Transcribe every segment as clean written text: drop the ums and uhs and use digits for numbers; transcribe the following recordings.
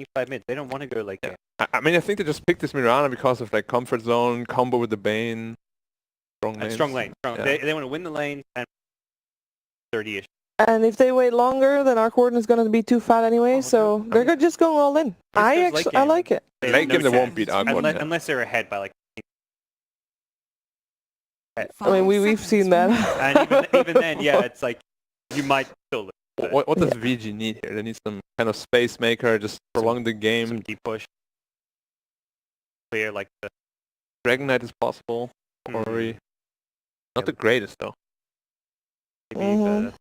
25 minutes. They don't want to go like that. I mean, I think they just picked this Mirana because of like comfort zone, combo with the Bane, strong lane. Yeah. They want to win the lane and 30-ish. And if they wait longer, then Arc Warden is going to be too fat anyway, so they're just going all in. I like it. Late game, they won't beat Arc Warden. Unless they're ahead by like... I mean, we've seen that. And even then, yeah, it's like, you might still lose. What does VG need here? They need some kind of space maker, just prolong the game. Some deep push. Clear like the... Dragon Knight is possible. Ori. Not the greatest, though. Maybe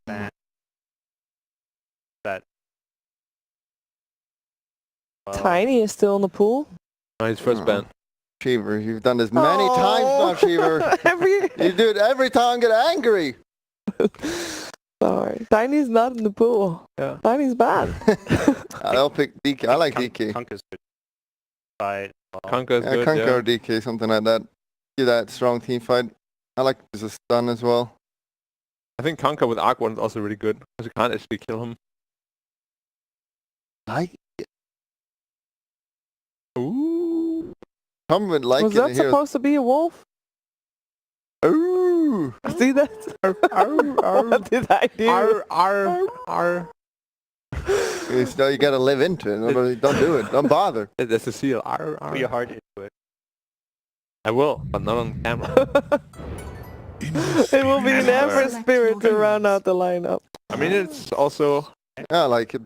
that. Tiny is still in the pool. Oh, he's first ban. Cheever, you've done this many times now, Cheever. You do it every time, get angry. Sorry. Tiny's not in the pool. Yeah. Tiny's bad. I'll pick DK. I like DK. Kunkka's good. Kunkka's good, Kunkka or DK, something like that. Give that strong team fight. I like this a stun as well. I think Kunkka with Arc Warden is also really good, because you can't actually kill him. Ooh. Come with like Was that supposed to be a wolf? Ooh. See that? What did I do? So you gotta live into it. Don't do it. Don't bother. That's a seal. Put your heart into it. I will, but not on camera. It will be an Ember Spirit to round out the lineup. I mean, it's also... Yeah, I like it.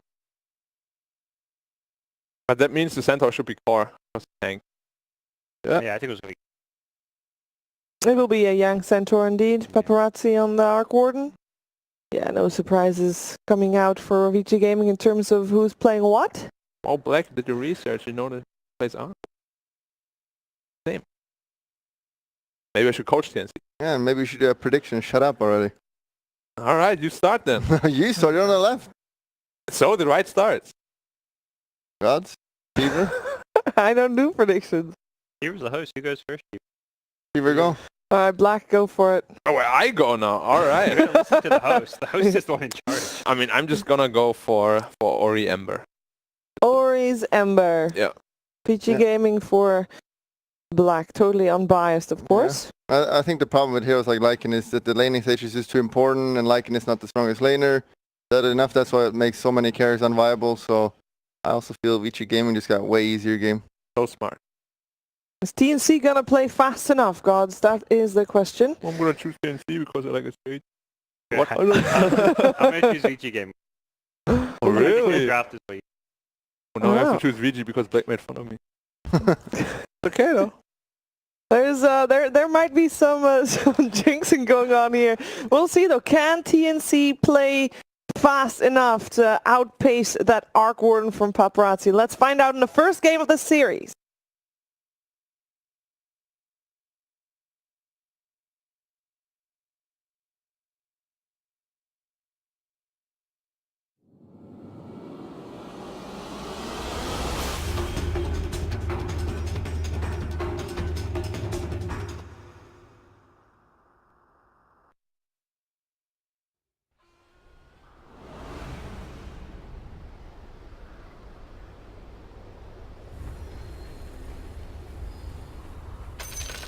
But that means the Centaur should be core. Tank. Yeah, I think it was going to It will be a Yang Centaur indeed. Paparazzi on the Arc Warden. Yeah, no surprises coming out for Vici Gaming in terms of who's playing what. All Black did your research, you know that plays Arc. Same. Maybe I should coach TNC. Yeah, maybe we should do a prediction. Shut up already. Alright, you start then. You started on the left. So the right starts. Gods? Cheever? I don't do predictions. Here's the host. Who goes first? Cheever, go. Alright, Black, go for it. Oh, where I go now. Alright. You're going to listen to the host. The host is the one in charge. I mean, I'm just gonna go for Ori Ember. Ori's Ember. Yeah. Vici Gaming for Black. Totally unbiased, of course. Yeah. I think the problem with heroes like Lycan is that the laning stage is just too important, and Lycan is not the strongest laner. That enough, that's why it makes so many carries unviable, so I also feel Vici Gaming just got a way easier game. So smart. Is TNC gonna play fast enough, gods? That is the question. I'm gonna choose TNC because I like the stage. What? I'm going to choose Vici Gaming. Oh, really? Draft this week. Oh, no, I have to choose VG because Black made fun of me. It's okay though. There's there might be some jinxing going on here. We'll see though. Can TNC play fast enough to outpace that Arc Warden from Paparazzi? Let's find out in the first game of the series.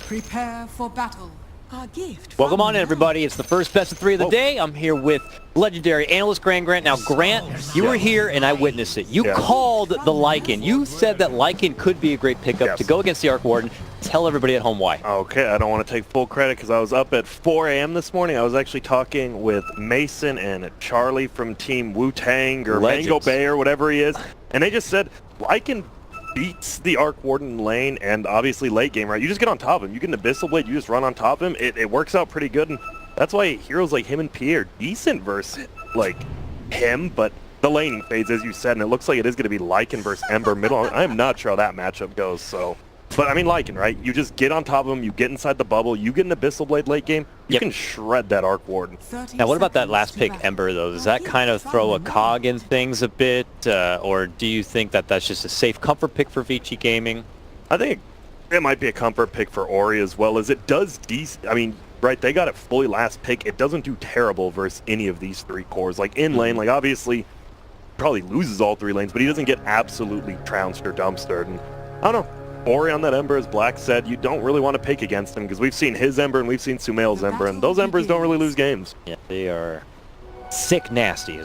Prepare for battle. Our gift. Welcome on in, everybody. It's the first best of three of the day. I'm here with legendary analyst Grant. Now, Grant, you were here and I witnessed it. You called the Lycan. You said that Lycan could be a great pickup to go against the Arc Warden. Tell everybody at home why. Okay, I don't want to take full credit because I was up at 4 a.m. this morning. I was actually talking with Mason and Charlie from Team Wu-Tang or Mango Bay or whatever he is, and they just said Lycan beats the Arc Warden lane and obviously late game, right? You just get on top of him. You get an Abyssal Blade, you just run on top of him. It works out pretty good, and that's why heroes like him and Pierre decent versus like him, but the laning fades, as you said, and it looks like it is going to be Lycan versus Ember middle. I am not sure how that matchup goes, so... But I mean Lycan, right? You just get on top of him, you get inside the bubble, you get an Abyssal Blade late game, you can shred that Arc Warden. Now what about that last pick, Ember, though? Does that kind of throw a cog in things a bit? Or do you think that that's just a safe comfort pick for Vici Gaming? I think it might be a comfort pick for Ori as well, as it does decent. I mean, right, they got it fully last pick. It doesn't do terrible versus any of these three cores. Like in lane, like obviously probably loses all 3 lanes, but he doesn't get absolutely trounced or dumpstered. And I don't know. Ori on that Ember, as Black said, you don't really want to pick against him because we've seen his Ember and we've seen Sumail's Ember, and those Embers don't really lose games. Yeah, they are sick nasty.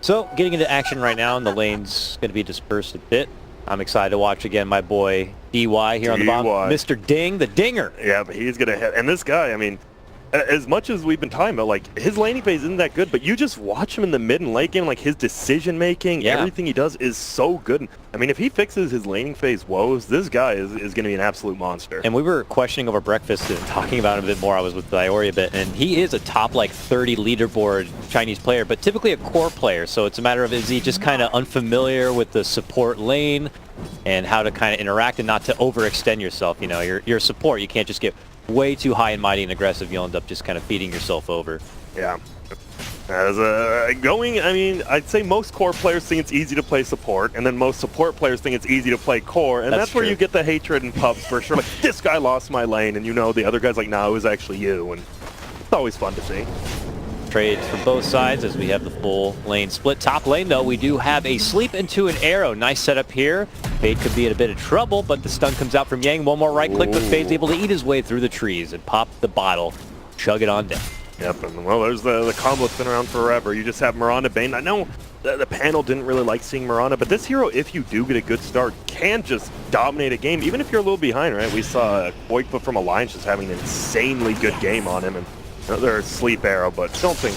So, getting into action right now, and the lane's going to be dispersed a bit. I'm excited to watch again my boy DY here on the bottom. Mr. Ding, the Dinger. Yeah, but he's going to hit. And this guy, I mean, as much as we've been talking about, like, his laning phase isn't that good, but you just watch him in the mid and late game, like, his decision-making, everything he does is so good. I mean, if he fixes his laning phase woes, this guy is going to be an absolute monster. And we were questioning over breakfast and talking about him a bit more. I was with Diori a bit, and he is a top, like, 30 leaderboard Chinese player, but typically a core player, so it's a matter of, is he just kind of unfamiliar with the support lane and how to kind of interact and not to overextend yourself. You know, you're a support. You can't just get way too high and mighty and aggressive. You'll end up just kind of feeding yourself over. Yeah. As I mean, I'd say most core players think it's easy to play support, and then most support players think it's easy to play core, and that's where you get the hatred in pubs for sure. Like, this guy lost my lane, and you know the other guy's like, no, it was actually you, and it's always fun to see. Trades from both sides as we have the full lane split. Top lane, though, we do have a sleep into an arrow. Nice setup here. Fade could be in a bit of trouble, but the stun comes out from Yang. One more right click, but Fade's able to eat his way through the trees and pop the bottle. Chug it on down. Yep, and well, there's the combo that's been around forever. You just have Miranda Bane. I know the panel didn't really like seeing Miranda, but this hero, if you do get a good start, can just dominate a game, even if you're a little behind, right? We saw Koikpa from Alliance just having an insanely good game on him, and another sleep arrow, but don't think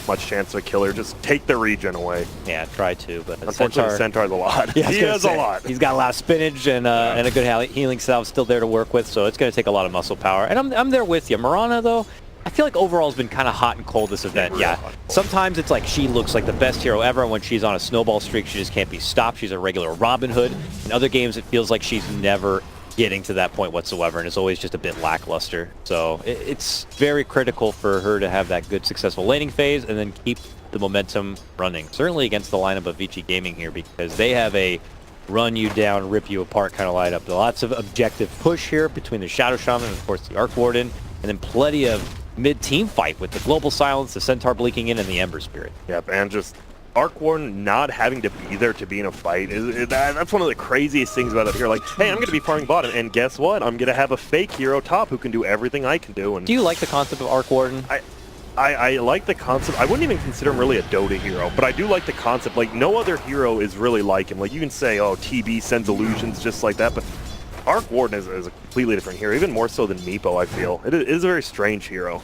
much chance of a killer. Just take the regen away. Yeah, try to, but unfortunately, Centaur's a lot. Yeah, he has a lot. He's got a lot of spinach and a good healing salve still there to work with, so it's going to take a lot of muscle power. And I'm there with you. Mirana, though, I feel like overall has been kind of hot and cold this event. Yeah, sometimes it's like she looks like the best hero ever, and when she's on a snowball streak, she just can't be stopped. She's a regular Robin Hood. In other games, it feels like she's never getting to that point whatsoever, and it's always just a bit lackluster. So it's very critical for her to have that good, successful laning phase and then keep the momentum running. Certainly against the lineup of Vici Gaming here, because they have a run you down, rip you apart kind of lineup. Lots of objective push here between the Shadow Shaman and, of course, the Arc Warden, and then plenty of mid-team fight with the Global Silence, the Centaur blinking in, and the Ember Spirit. Yep, and just Arc Warden not having to be there to be in a fight, that's one of the craziest things about it here. Like, hey, I'm going to be farming bottom, and guess what? I'm going to have a fake hero top who can do everything I can do. And do you like the concept of Arc Warden? I like the concept. I wouldn't even consider him really a Dota hero, but I do like the concept. Like, no other hero is really like him. Like, you can say, oh, TB sends illusions just like that, but Arc Warden is a completely different hero, even more so than Meepo, I feel. It is a very strange hero.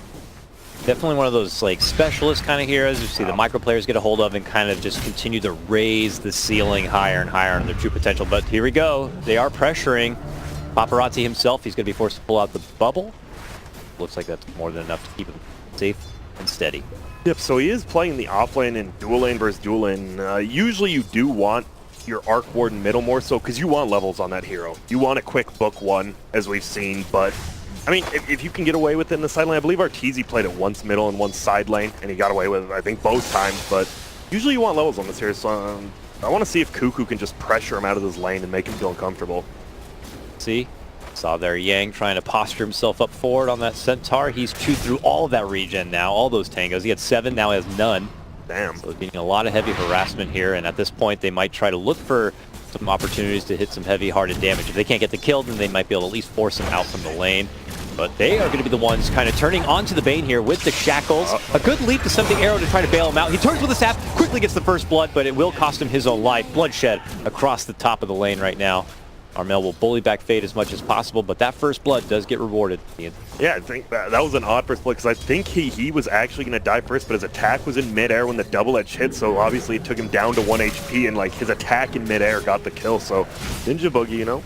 Definitely one of those like specialist kind of heroes you see the micro players get a hold of and kind of just continue to raise the ceiling higher and higher on their true potential. But here we go. They are pressuring Paparazzi himself. He's going to be forced to pull out the bubble. Looks like that's more than enough to keep him safe and steady. Yep, so he is playing the offlane in dual lane versus dual lane. Usually you do want your Arc Warden middle more so because you want levels on that hero. You want a quick book one, as we've seen, but I mean, if you can get away with it in the side lane, I believe Arteezy played it once middle and once side lane, and he got away with it, I think, both times, but usually you want levels on this here, so I want to see if Cuckoo can just pressure him out of this lane and make him feel uncomfortable. See? Saw there Yang trying to posture himself up forward on that Centaur. He's chewed through all of that regen now, all those tangos. He had 7, now he has none. Damn. So getting a lot of heavy harassment here, and at this point they might try to look for some opportunities to hit some heavy-hearted damage. If they can't get the kill, then they might be able to at least force him out from the lane. But they are going to be the ones kind of turning onto the Bane here with the shackles. A good leap to something arrow to try to bail him out. He turns with the staff, quickly gets the first blood, but it will cost him his own life. Bloodshed across the top of the lane right now. Armel will bully back Fade as much as possible, but that first blood does get rewarded. Yeah, I think that was an odd first blood, because I think he was actually going to die first, but his attack was in midair when the double edge hit, so obviously it took him down to 1 HP, and like his attack in midair got the kill, so Ninja Boogie, you know,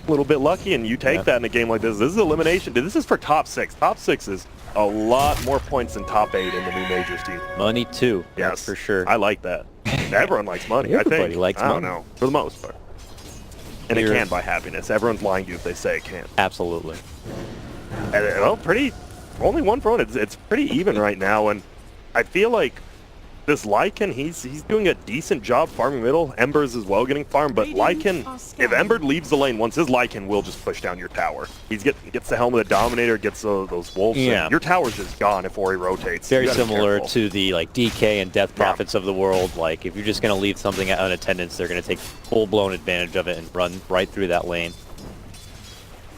a little bit lucky, and you take that in a game like this. This is elimination. This is for top 6. Top 6 is a lot more points than top 8 in the new majors team. Money too, yes, that's for sure. I like that. Everyone likes money, I think. Everybody likes money. I don't know, for the most part. And it can buy happiness. Everyone's lying to you if they say it can't. Absolutely. And, well, only one front. It's pretty even right now, and I feel like this Lycan, he's doing a decent job farming middle. Ember's as well getting farmed, but Lycan, if Ember leaves the lane once, his Lycan will just push down your tower. He gets the helm of the Dominator, gets those wolves. Yeah. Your tower's just gone if Ori rotates. Very similar to the like DK and Death Prophets of the world. Like if you're just going to leave something unattended, they're going to take full-blown advantage of it and run right through that lane.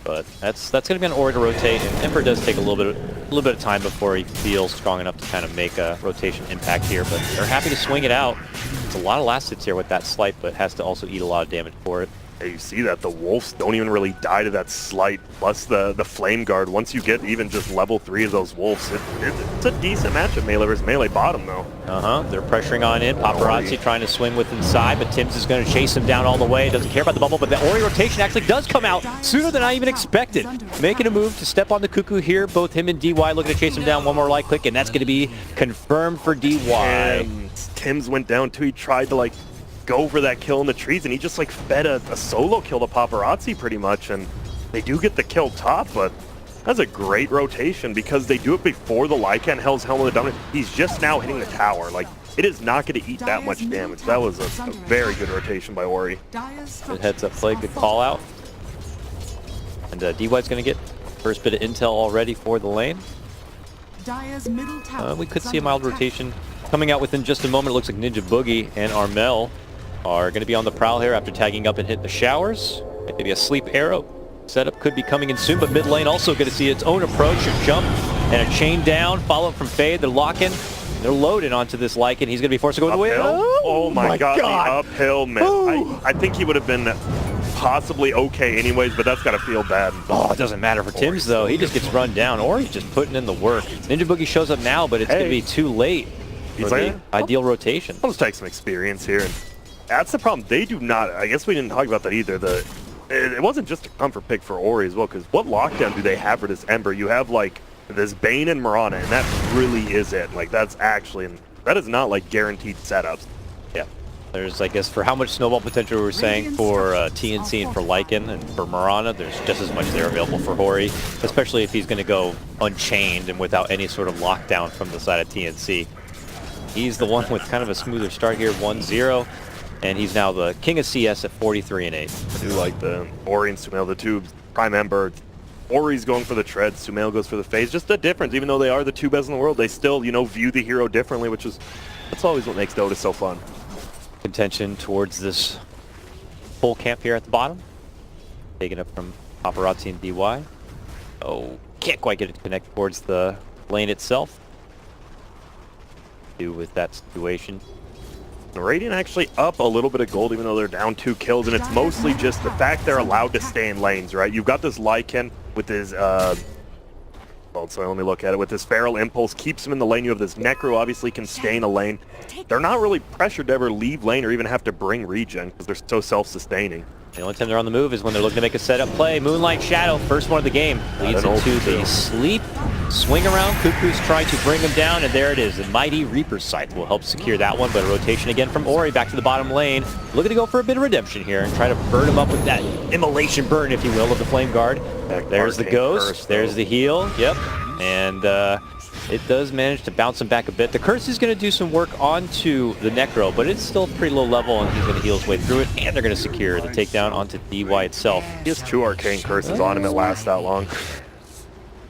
But that's going to be an Ori to rotate, and Ember does take a little bit of time before he feels strong enough to kind of make a rotation impact here. But they're happy to swing it out. It's a lot of last hits here with that slight, but has to also eat a lot of damage for it. Yeah, you see that the wolves don't even really die to that slight, plus the flame guard. Once you get even just level 3 of those wolves, it's a decent matchup. Melee versus melee bottom though. They're pressuring on in. Paparazzi trying to swing with inside, but Tim's is going to chase him down all the way. Doesn't care about the bubble, but the Ori rotation actually does come out sooner than I even expected. Making a move to step on the Cuckoo here. Both him and DY looking to chase him down. One more light click, and that's going to be confirmed for DY. And Tim's went down too. He tried to like go for that kill in the trees, and he just like fed a solo kill to Paparazzi pretty much, and they do get the kill top, but that's a great rotation because they do it before the Lycan Hell's Helm of the Dominator. He's just now hitting the tower. Like, it is not going to eat that much damage. That was a very good rotation by Ori. Good heads up play, good call out. And DY's going to get first bit of intel already for the lane. We could see a mild rotation coming out within just a moment. It looks like Ninja Boogie and Armel are going to be on the prowl here after tagging up and hitting the showers. Maybe a sleep arrow setup could be coming in soon, but mid lane also going to see its own approach, a jump and a chain down, follow up from Fade. They're locking, they're loading onto this Lycan. He's going to be forced to go the way. Oh my god, the uphill miss. I think he would have been possibly okay anyways, but that's got to feel bad. Oh, it doesn't matter for Tim's though. He just gets run down, or he's just putting in the work. Ninja Boogie shows up now, but it's going to be too late for the ideal rotation. I'll just take some experience here. And that's the problem. They do not. I guess we didn't talk about that either. It wasn't just a comfort pick for Ori as well, because what lockdown do they have for this Ember? You have like this Bane and Mirana, and that really is it. Like that's actually, and that is not like guaranteed setups. Yeah. There's, I guess, for how much snowball potential we were saying for TNC and for Lycan and for Mirana, there's just as much there available for Ori, especially if he's going to go unchained and without any sort of lockdown from the side of TNC. He's the one with kind of a smoother start here, 1-0. And he's now the king of CS at 43-8. I do like the Ori and Sumail, the two prime Ember. Ori's going for the treads, Sumail goes for the phase. Just a difference, even though they are the two best in the world, they still, you know, view the hero differently, that's always what makes Dota so fun. Contention towards this full camp here at the bottom. Taken up from Paparazzi and DY. Oh, can't quite get it to connect towards the lane itself. Do with that situation. Radiant actually up a little bit of gold, even though they're down 2 kills, and it's mostly just the fact they're allowed to stay in lanes, right? You've got this Lycan with his, well, so let me look at it. With this Feral Impulse, keeps him in the lane. You have this Necro, obviously can stay in a lane. They're not really pressured to ever leave lane or even have to bring regen, because they're so self-sustaining. The only time they're on the move is when they're looking to make a setup play. Moonlight Shadow, first one of the game, leads into the sleep. Swing around, Cuckoo's trying to bring him down, and there it is. The mighty Reaper Scythe will help secure that one, but a rotation again from Ori back to the bottom lane. Looking to go for a bit of redemption here and try to burn him up with that immolation burn, if you will, of the Flame Guard. There's the Ghost, there's the heal, yep. And it does manage to bounce him back a bit. The Curse is going to do some work onto the Necro, but it's still pretty low level, and he's going to heal his way through it, and they're going to secure the takedown onto DY itself. He has 2 Arcane Curses on him, it lasts that long.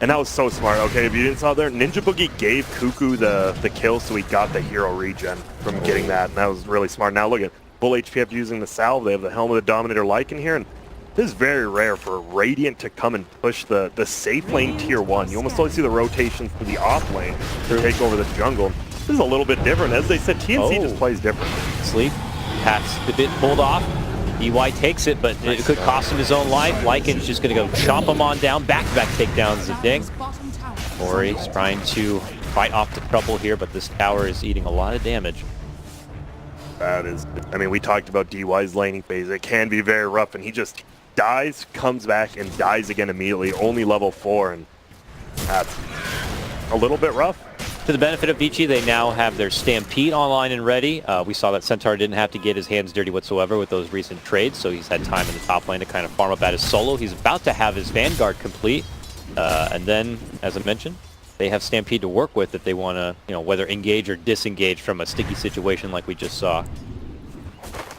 And that was so smart. Okay, if you didn't saw there, Ninja Boogie gave Cuckoo the kill, so he got the hero regen from getting that, and that was really smart. Now look at full HP after using the salve. They have the Helm of the Dominator Lycan here, and this is very rare for Radiant to come and push the safe lane tier 1. You almost always see the rotations to the off lane to take over the jungle. This is a little bit different. As they said, TNC just plays different. Sleep, Pat's the bit pulled off. DY takes it, but it could cost him his own life. Lycan's just going to go chomp him on down. Back-to-back takedowns of Ding. Ori's trying to fight off the trouble here, but this tower is eating a lot of damage. That is, I mean, we talked about DY's laning phase. It can be very rough, and he just dies, comes back, and dies again immediately. Only level 4, and that's a little bit rough. To the benefit of Vici, they now have their Stampede online and ready. We saw that Centaur didn't have to get his hands dirty whatsoever with those recent trades, so he's had time in the top lane to kind of farm up at his solo. He's about to have his Vanguard complete, and then, as I mentioned, they have Stampede to work with if they want to, you know, whether engage or disengage from a sticky situation like we just saw.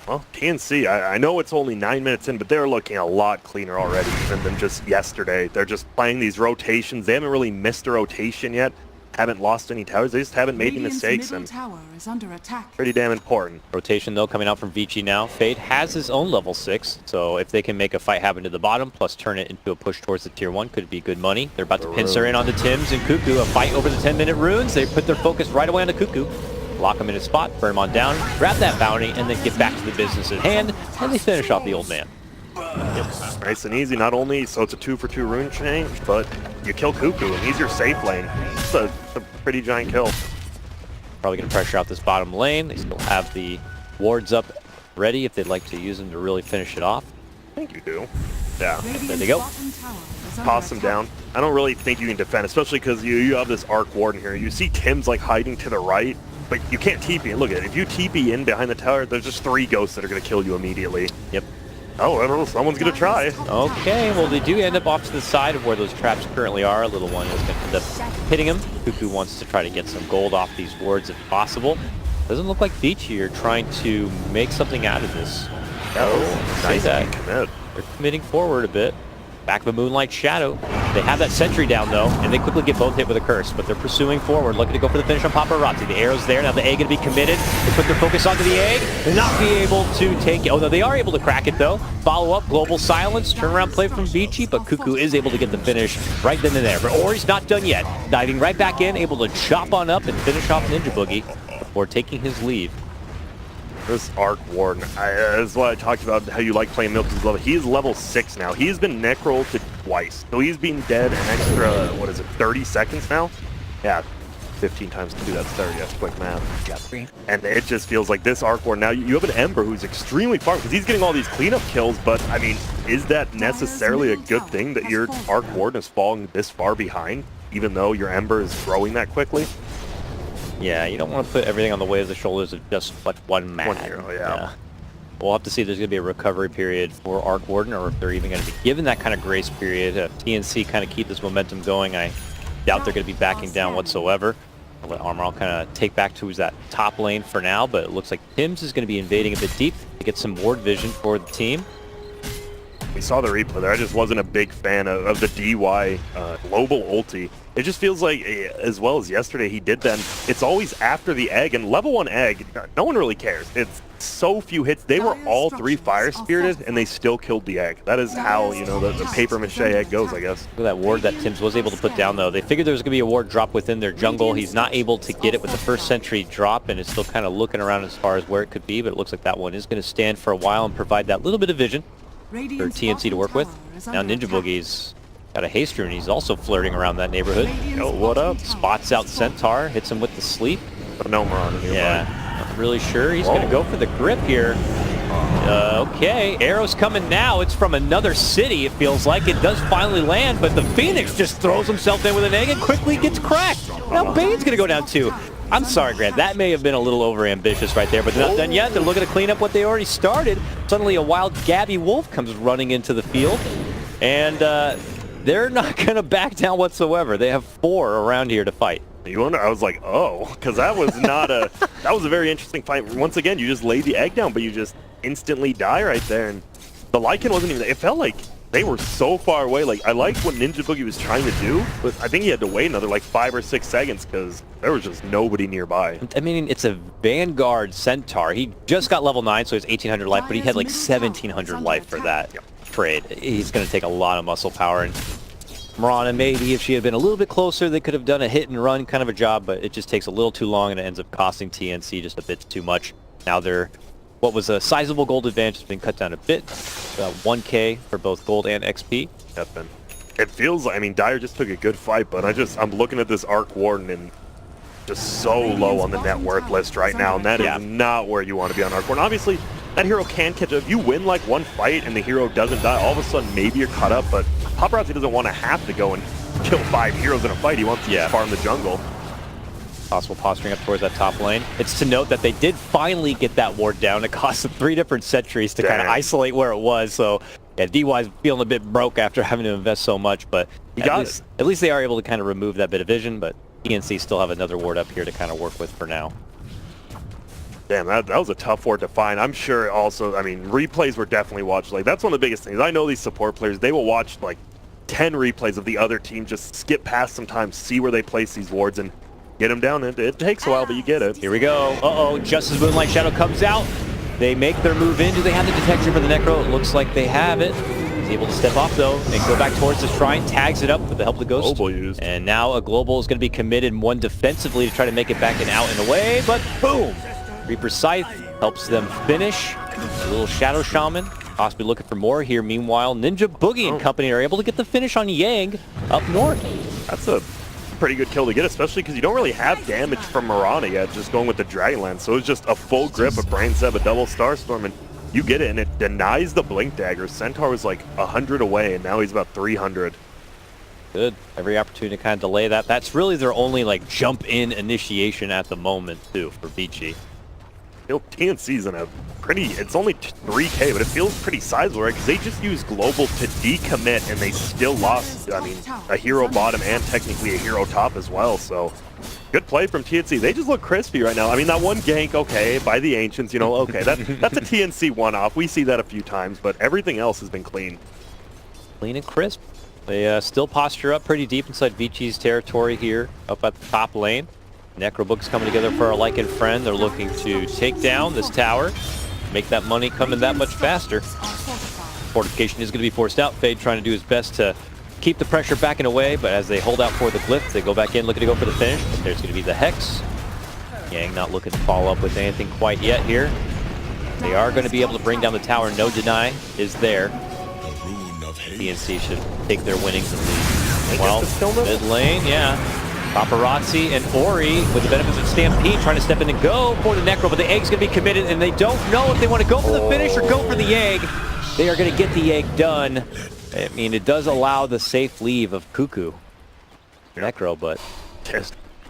Well, TNC, I know it's only 9 minutes in, but they're looking a lot cleaner already even than just yesterday. They're just playing these rotations. They haven't really missed a rotation yet. Haven't lost any towers. They just haven't made any mistakes, and tower is under attack. pretty damn important. Rotation, though, coming out from Vici now. Fade has his own level 6, so if they can make a fight happen to the bottom, plus turn it into a push towards the tier 1, could be good money. They're about to pincer in on the Tims and Cuckoo. A fight over the 10-minute runes. They put their focus right away on the Cuckoo. Lock him in his spot, burn him on down, grab that bounty, and then get back to the business at hand, and they finish off the old man. Yep. Nice and easy. Not only, so it's a 2-for-2 rune change, but you kill Cuckoo, and he's your safe lane. It's a pretty giant kill. Probably going to pressure out this bottom lane. They still have the wards up ready if they'd like to use them to really finish it off. I think you do. Yeah. There they go. Toss him down. I don't really think you can defend, especially because you have this Arc Warden here. You see Tim's like hiding to the right, but you can't TP. Look at it. If you TP in behind the tower, there's just 3 ghosts that are going to kill you immediately. Yep. Oh, I don't know. Someone's going to try. Okay, well, they do end up off to the side of where those traps currently are. A little one is going to end up hitting him. Cuckoo wants to try to get some gold off these wards if possible. Doesn't look like Vici are trying to make something out of this. Oh, nice that. commit. They're committing forward a bit. Back of a Moonlight Shadow. They have that sentry down, though, and they quickly get both hit with a curse, but they're pursuing forward, looking to go for the finish on Paparazzi. The arrow's there. Now the egg going to be committed. They put their focus onto the egg. They'll not be able to take it. Oh, no, they are able to crack it, though. Follow up, Global Silence, turnaround play from Vici, but Cuckoo is able to get the finish right then and there. But Ori's not done yet. Diving right back in, able to chop on up and finish off Ninja Boogie before taking his leave. This Arc Warden, that's what I talked about, how you like playing Milky's level. He is level 6 now. He's been neck-rolled twice. So he's been dead an extra, 30 seconds now? Yeah, 15 times 2, that's 30, that's quick math. And it just feels like this Arc Warden, now you have an Ember who's extremely far, because he's getting all these cleanup kills, but, I mean, is that necessarily a good thing that your Arc Warden is falling this far behind, even though your Ember is growing that quickly? Yeah, you don't want to put everything on the weight of the shoulders of just but one man. 1 hero, yeah. We'll have to see if there's going to be a recovery period for Arc Warden, or if they're even going to be given that kind of grace period. TNC kind of keep this momentum going. I doubt they're going to be backing down whatsoever. I'll let Armor kind of take back to that top lane for now, but it looks like Tims is going to be invading a bit deep to get some ward vision for the team. We saw the replay there. I just wasn't a big fan of the DY global ulti. It just feels like, as well as yesterday, he did then. It's always after the egg, and level 1 egg, no one really cares. It's so few hits. They were all 3 fire spirited, and they still killed the egg. That is how, you know, the paper mache egg goes, I guess. Look at that ward that Tims was able to put down, though. They figured there was going to be a ward drop within their jungle. He's not able to get it with the first sentry drop, and is still kind of looking around as far as where it could be, but it looks like that one is going to stand for a while and provide that little bit of vision for TNC to work with. Now Ninja Boogie's got a haste rune. He's also flirting around that neighborhood. Yo, what up? Spots out Centaur, hits him with the sleep. No more on him. Yeah, not really sure. He's going to go for the grip here. Okay, arrow's coming now. It's from another city, it feels like. It does finally land, but the Phoenix just throws himself in with an egg and quickly gets cracked. Now Bane's going to go down too. I'm sorry, Grant. That may have been a little over-ambitious right there, but they're not done yet. They're looking to clean up what they already started. Suddenly a wild Gabby Wolf comes running into the field, and they're not going to back down whatsoever. They have 4 around here to fight. You wonder, I was like, oh, because that was not a, that was a very interesting fight. Once again, you just laid the egg down, but you just instantly die right there. And the Lycan wasn't even, it felt like they were so far away. Like, I liked what Ninja Boogie was trying to do, but I think he had to wait another like 5 or 6 seconds because there was just nobody nearby. I mean, it's a Vanguard Centaur. He just got level 9, so he's 1,800 life, but he had like 1,700 life for that trade. He's going to take a lot of muscle power. And Marana, maybe if she had been a little bit closer, they could have done a hit and run kind of a job, but it just takes a little too long and it ends up costing TNC just a bit too much. Now they're, what was a sizable gold advantage has been cut down a bit. 1K for both gold and XP. Definitely. It feels like, I mean, Dire just took a good fight, but I'm looking at this Arc Warden and just so low on the net worth list right now, and that is not where you want to be on Arc Warden. Obviously, that hero can catch up. If you win like one fight and the hero doesn't die, all of a sudden maybe you're caught up, but Paparazzi doesn't want to have to go and kill 5 heroes in a fight. He wants to farm the jungle. Possible posturing up towards that top lane. It's to note that they did finally get that ward down. It cost them 3 different sentries to kind of isolate where it was, so Yeah, DY's feeling a bit broke after having to invest so much, but at least they are able to kind of remove that bit of vision, but TNC still have another ward up here to kind of work with for now. Damn, that was a tough ward to find. I'm sure also, I mean, replays were definitely watched. Like, that's one of the biggest things. I know these support players, they will watch like 10 replays of the other team, just skip past sometimes, see where they place these wards, and get them down. It takes a while, but you get it. Here we go. Uh-oh, just as Moonlight Shadow comes out, they make their move in. Do they have the detection for the Necro? It looks like they have it. He's able to step off, though, and go back towards the Shrine. Tags it up with the help of the Ghost. Global used. And now a Global is going to be committed, one defensively to try to make it back and out and away, but boom! Reaper Scythe helps them finish. A little Shadow Shaman, possibly looking for more here. Meanwhile, Ninja Boogie and company are able to get the finish on Yang up north. That's a pretty good kill to get, especially because you don't really have damage from Mirana yet, just going with the Dragonlance. So it's just a full grip, a Brain Seb, a double Starstorm, and you get it, and it denies the Blink Dagger. Centaur was like 100 away, and now he's about 300. Good. Every opportunity to kind of delay that. That's really their only like jump in initiation at the moment too for Vici. You know, TNC's in a pretty, it's only 3K, but it feels pretty sizable, right? Because they just used Global to decommit, and they still lost, I mean, a hero bottom and technically a hero top as well. So good play from TNC. They just look crispy right now. I mean, that one gank, okay, by the Ancients, you know, okay, that's a TNC one-off. We see that a few times, but everything else has been clean. Clean and crisp. They still posture up pretty deep inside Vici's territory here, up at the top lane. Necrobook's coming together for our Lycan friend. They're looking to take down this tower, make that money come in that much faster. Fortification is going to be forced out. Fade trying to do his best to keep the pressure back and away, but as they hold out for the glyph, they go back in looking to go for the finish. But there's going to be the Hex. Yang not looking to follow up with anything quite yet here. They are going to be able to bring down the tower. No deny is there. TNC should take their winnings and lead. Well, mid lane, yeah. Paparazzi and Ori, with the benefits of Stampede, trying to step in and go for the Necro, but the Egg's going to be committed, and they don't know if they want to go for the finish or go for the Egg. They are going to get the Egg done. I mean, it does allow the safe leave of Cuckoo. Necro, but...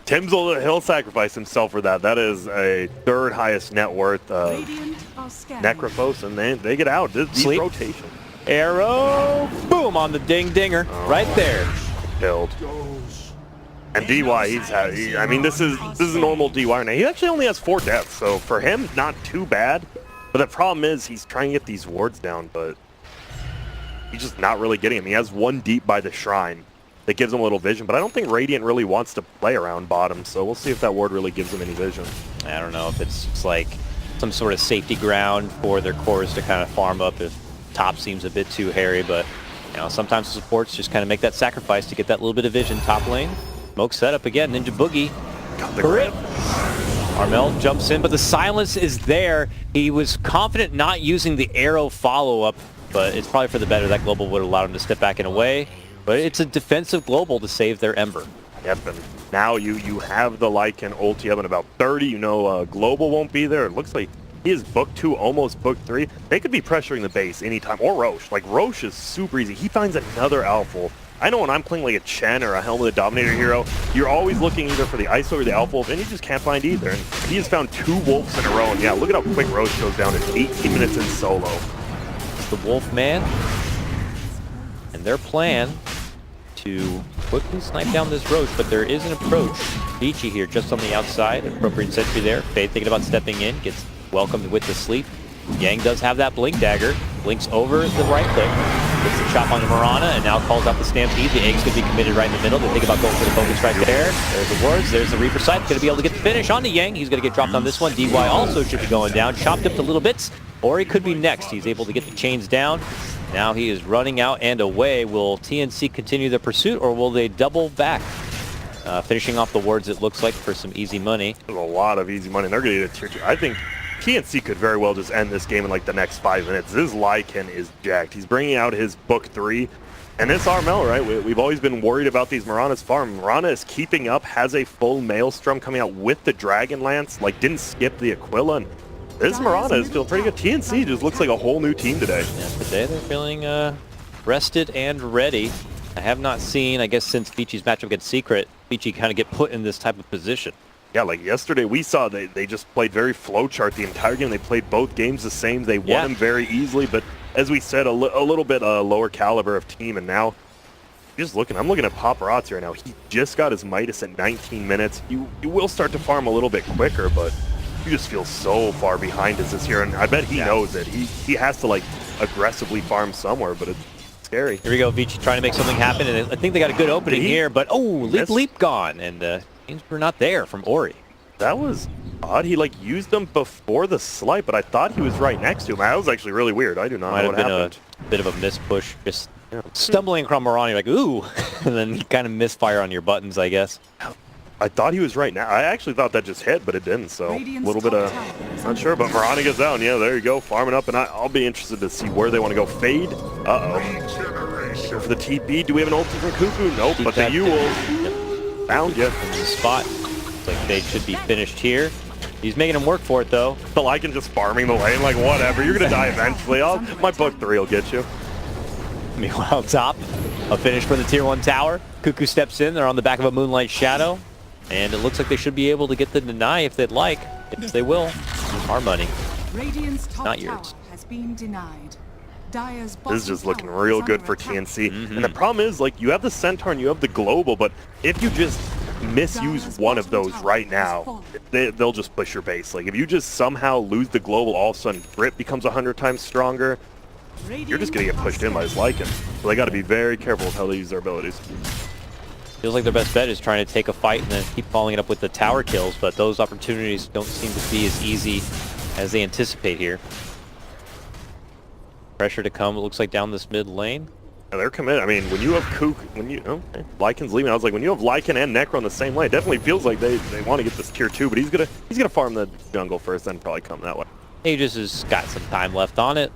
He'll sacrifice himself for that. That is a third highest net worth Necrophos, and they get out. These rotation. Arrow, boom, on the ding-dinger, right there. Killed. And DY, I mean, this is normal DY now. He actually only has 4 deaths, so for him, not too bad. But the problem is he's trying to get these wards down, but he's just not really getting them. He has 1 deep by the Shrine that gives him a little vision, but I don't think Radiant really wants to play around bottom, so we'll see if that ward really gives him any vision. I don't know if it's like some sort of safety ground for their cores to kind of farm up if top seems a bit too hairy, but you know, sometimes the supports just kind of make that sacrifice to get that little bit of vision top lane. Smoke setup again, Ninja Boogie. Got the grip. Armel jumps in, but the silence is there. He was confident not using the arrow follow-up, but it's probably for the better. That global would allow him to step back and away. But it's a defensive global to save their Ember. Yep, and now you have the Lycan ulti up in about 30. You know global won't be there. It looks like he is book 2, almost book 3. They could be pressuring the base anytime, or Roche. Like, Roche is super easy. He finds another Alpha. I know when I'm playing like a Chen or a Helmet of the Dominator hero, you're always looking either for the ISO or the Alpha Wolf, and you just can't find either. And he has found 2 Wolves in a row, and yeah, look at how quick Roche goes down in 18 minutes in solo. It's the Wolf Man, and their plan to quickly snipe down this Roche, but there is an approach. Vici here just on the outside, appropriate sentry there. Fade thinking about stepping in, gets welcomed with the sleep. Yang does have that Blink Dagger, blinks over the right click, gets the chop on the Mirana, and now calls out the Stampede. The Egg's going to be committed right in the middle. They think about going for the focus right there. There's the wards, there's the Reaper Scythe, going to be able to get the finish on the Yang. He's going to get dropped on this one. DY also should be going down, chopped up to little bits, or he could be next. He's able to get the chains down. Now he is running out and away. Will TNC continue the pursuit, or will they double back? Finishing off the wards, it looks like, for some easy money. There's a lot of easy money. They're going to get a tier 2. I think TNC could very well just end this game in like the next 5 minutes. This Lycan is jacked. He's bringing out his book 3. And this Armel, right? We've always been worried about these Mirana's farm. Mirana is keeping up, has a full Maelstrom coming out with the Dragonlance, like didn't skip the Aquila. And this Mirana is feeling pretty good. TNC just looks like a whole new team today. Yeah, today they're feeling rested and ready. I have not seen, I guess since Vici's matchup against Secret, Vici kind of get put in this type of position. Yeah, like yesterday we saw they just played very flowchart the entire game. They played both games the same. They won them very easily, but as we said, a little bit lower caliber of team, and now just looking, I'm looking at Paparazzi right now. He just got his Midas at 19 minutes. You will start to farm a little bit quicker, but you just feel so far behind us this year, and I bet he knows it. He has to like aggressively farm somewhere, but it's scary. Here we go, Vici trying to make something happen, and I think they got a good opening here, but leap gone, and things were not there from Ori. That was odd. He like used them before the slight, but I thought he was right next to him. That was actually really weird. I do not know what happened. A bit of a miss push, just stumbling across Morani, like, ooh, and then kind of misfire on your buttons, I guess. I thought he was right now. I actually thought that just hit, but it didn't, so a little bit of, not sure, but Morani gets out, and yeah, there you go, farming up, and I'll be interested to see where they want to go. Fade, go for the TP. Do we have an ulti from Cuckoo? Nope, but the U-Wolf found you. In the spot. Looks like they should be finished here. He's making him work for it, though. The Lycan just farming the lane, like, whatever, you're going to die eventually. My book 3 will get you. Meanwhile, top, a finish for the Tier 1 tower. Cuckoo steps in, they're on the back of a Moonlight Shadow. And it looks like they should be able to get the deny if they'd like. If they will, our money. Radiant's top not yours. tower has been denied. Dire's This is just looking real good for TNC. And the problem is, like, you have the Centaur and you have the Global, but if you just misuse one of those right now, they'll just push your base. Like, if you just somehow lose the Global, all of a sudden Grip becomes 100 times stronger. You're just going to get pushed in by his Lycan. So they got to be very careful with how they use their abilities. Feels like their best bet is trying to take a fight and then keep following it up with the tower kills, but those opportunities don't seem to be as easy as they anticipate here. Pressure to come, it looks like, down this mid lane. Yeah, they're committed. I mean, when you have Lycan's leaving, I was like, when you have Lycan and Necro on the same lane, it definitely feels like they want to get this tier 2, but he's gonna farm the jungle first, then probably come that way. Aegis has got some time left on it.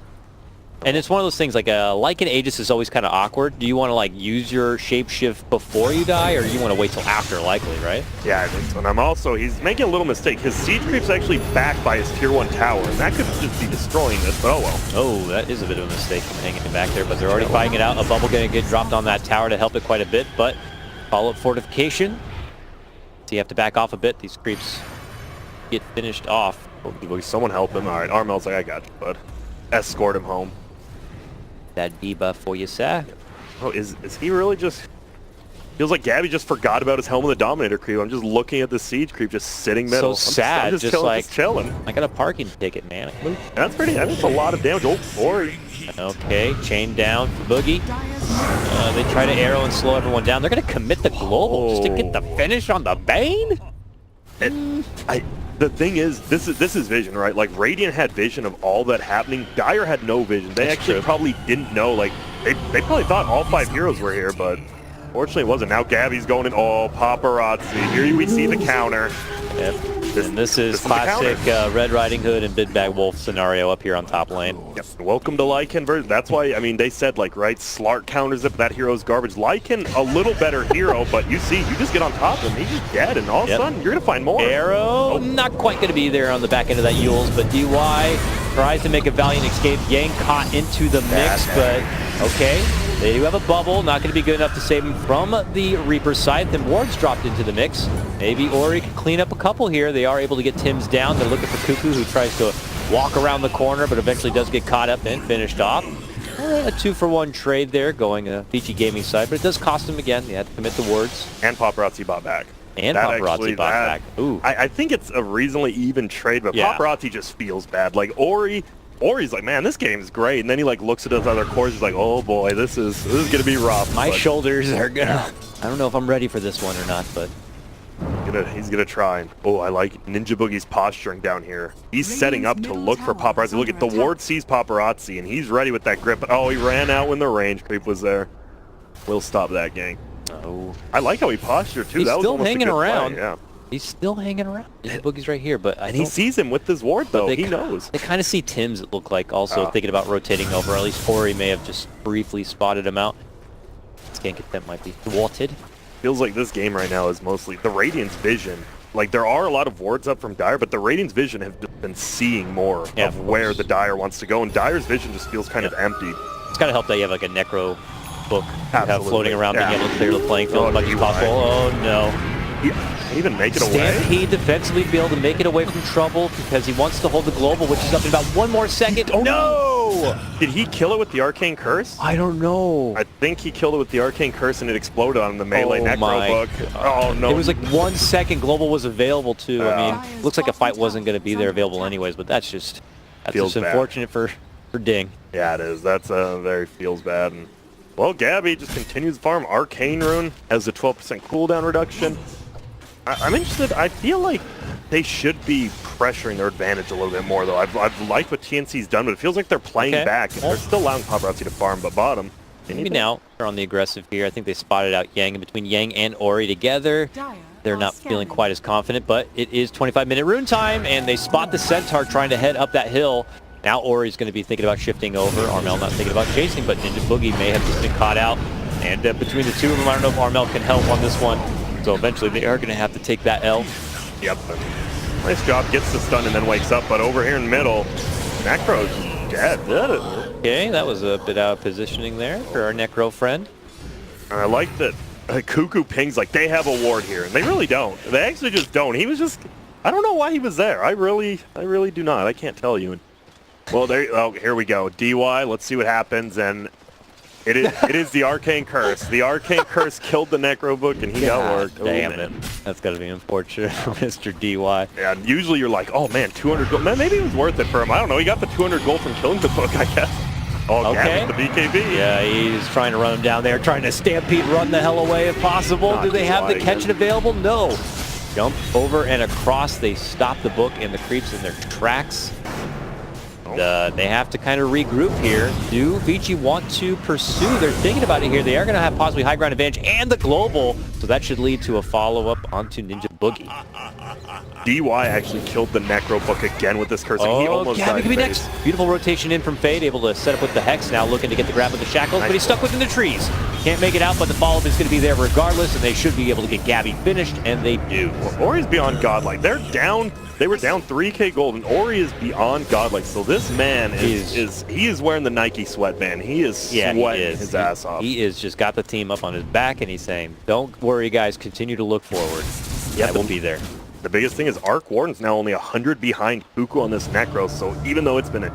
And it's one of those things, like Lycan Aegis is always kind of awkward. Do you want to like use your shapeshift before you die, or do you want to wait till after, likely, right? Yeah, I think so. And he's making a little mistake. His siege creep's actually backed by his tier 1 tower, and that could just be destroying this, but oh well. Oh, that is a bit of a mistake from hanging it back there, but they're already fighting it out. A bubble going to get dropped on that tower to help it quite a bit, but follow-up fortification. So you have to back off a bit. These creeps get finished off. Will someone help him? All right, Armel's like, I got you, bud. Escort him home. That debuff for you, sir. Oh, is he really just... Feels like Gabby just forgot about his Helm of the Dominator creep. I'm just looking at the Siege creep just sitting middle. So sad, I'm just chilling. I got a parking ticket, man. That's a lot of damage. Oh, Ori. Okay, chain down for Boogie. They try to arrow and slow everyone down. They're going to commit the global just to get the finish on the Bane? The thing is, this is vision, right? Like, Radiant had vision of all that happening. Dire had no vision. They actually probably didn't know. Like, they probably thought all 5 heroes were here, but fortunately it wasn't. Now Gabby's going in. Oh, Paparazzi. Here we see the counter. Yep. And this is classic Red Riding Hood and Big Bag Wolf scenario up here on top lane. Yep. Welcome to Lycan version. That's why, I mean, they said, like, right, Slark counters it, but that hero's garbage. Lycan, a little better hero, but you see, you just get on top of him, he's just dead, and all of a sudden, you're going to find more. Arrow, not quite going to be there on the back end of that Yules, but DY tries to make a valiant escape. Yang caught into the mix, but okay. They do have a bubble, not going to be good enough to save him from the Reaper's side. Then Ward's dropped into the mix. Maybe Ori can clean up a couple here. They are able to get Tim's down. They're looking for Cuckoo, who tries to walk around the corner, but eventually does get caught up and finished off. A 2-for-1 trade there going Vici Gaming side, but it does cost him again. They had to commit the wards. And Paparazzi bought back. And Paparazzi bought back. Ooh. I think it's a reasonably even trade, but Paparazzi just feels bad. Like, Ori's like, man, this game's great, and then he like looks at his other cores. He's like, oh boy, this is gonna be rough. My shoulders are gonna. I don't know if I'm ready for this one or not, but he's gonna try. Oh, I like Ninja Boogie's posturing down here. He's setting up to look for Paparazzi. Look at the ward sees Paparazzi, and he's ready with that grip. But oh, he ran out when the range creep was there. We'll stop that, gang. Oh, I like how he postured too. He's that was still hanging around. Play, yeah. He's still hanging around. Ninja Boogie's right here, but he sees him with his ward though. He knows. They kind of see Tim's, it looked like, also thinking about rotating over. At least Ori may have just briefly spotted him out. This gank attempt might be thwarted. Feels like this game right now is mostly the Radiant's vision. Like, there are a lot of wards up from Dire, but the Radiant's vision have just been seeing more of where the Dire wants to go, and Dire's vision just feels kind of empty. It's gotta help that you have like a Necro book floating around, being able to clear the playing field as much as possible. Oh no. He can't even make it away. Stampede defensively be able to make it away from trouble because he wants to hold the global, which is up in about 1 more second. Oh no! Did he kill it with the Arcane Curse? I don't know. I think he killed it with the Arcane Curse and it exploded on the melee necro my book. Oh no. It was like 1 second Global was available too. I mean, looks like a fight wasn't going to be there available anyways, but that's just unfortunate for Ding. Yeah, it is. That's very feels bad. And, well, Gabby just continues to farm. Arcane Rune has a 12% cooldown reduction. I'm interested. I feel like they should be pressuring their advantage a little bit more, though. I've liked what TNC's done, but it feels like they're playing back. They're still allowing Paparazzi to farm, but bottom. Maybe now they're on the aggressive here. I think they spotted out Yang, in between Yang and Ori together. They're not feeling quite as confident, but it is 25-minute rune time, and they spot the Centaur trying to head up that hill. Now Ori's going to be thinking about shifting over. Armel not thinking about chasing, but Ninja Boogie may have just been caught out. And between the two of them, I don't know if Armel can help on this one. So eventually they are going to have to take that L. Yep. Nice job. Gets the stun and then wakes up. But over here in the middle, Necro's dead. Okay, that was a bit out of positioning there for our Necro friend. And I like that Cuckoo pings like they have a ward here. And they really don't. They actually just don't. He was just... I don't know why he was there. I really do not. I can't tell you. Well, here we go. DY, let's see what happens. And it is the Arcane Curse. The Arcane Curse killed the Necro book, and he got worked. Damn it. That's got to be unfortunate for Mr. DY. Yeah, usually you're like, oh man, 200 gold. Man, maybe it was worth it for him. I don't know. He got the 200 gold from killing the book, I guess. Oh, okay. The BKB. Yeah, he's trying to run him down there, trying to stampede, run the hell away if possible. Do they have the catching available? No. Jump over and across. They stop the book and the creeps in their tracks. They have to kind of regroup here. Do Vici want to pursue? They're thinking about it here. They are going to have possibly high ground advantage and the global, so that should lead to a follow-up onto Ninja Boogie. DY actually killed the Necro book again with this curse. Oh, he almost died. Could be next. Beautiful rotation in from Fade, able to set up with the Hex now, looking to get the grab of the shackles, but he's stuck within the trees. Can't make it out, but the follow-up is going to be there regardless, and they should be able to get Gabby finished, and they do. Ori's beyond godlike. They're down. They were down 3k gold, and Ori is beyond godlike. So this man is wearing the Nike sweatband. He is sweating his ass off. He is just got the team up on his back, and he's saying, "Don't worry, guys. Continue to look forward. Yeah, we'll be there." The biggest thing is Arc Warden's now only 100 behind Kuku on this Necro. So even though it's been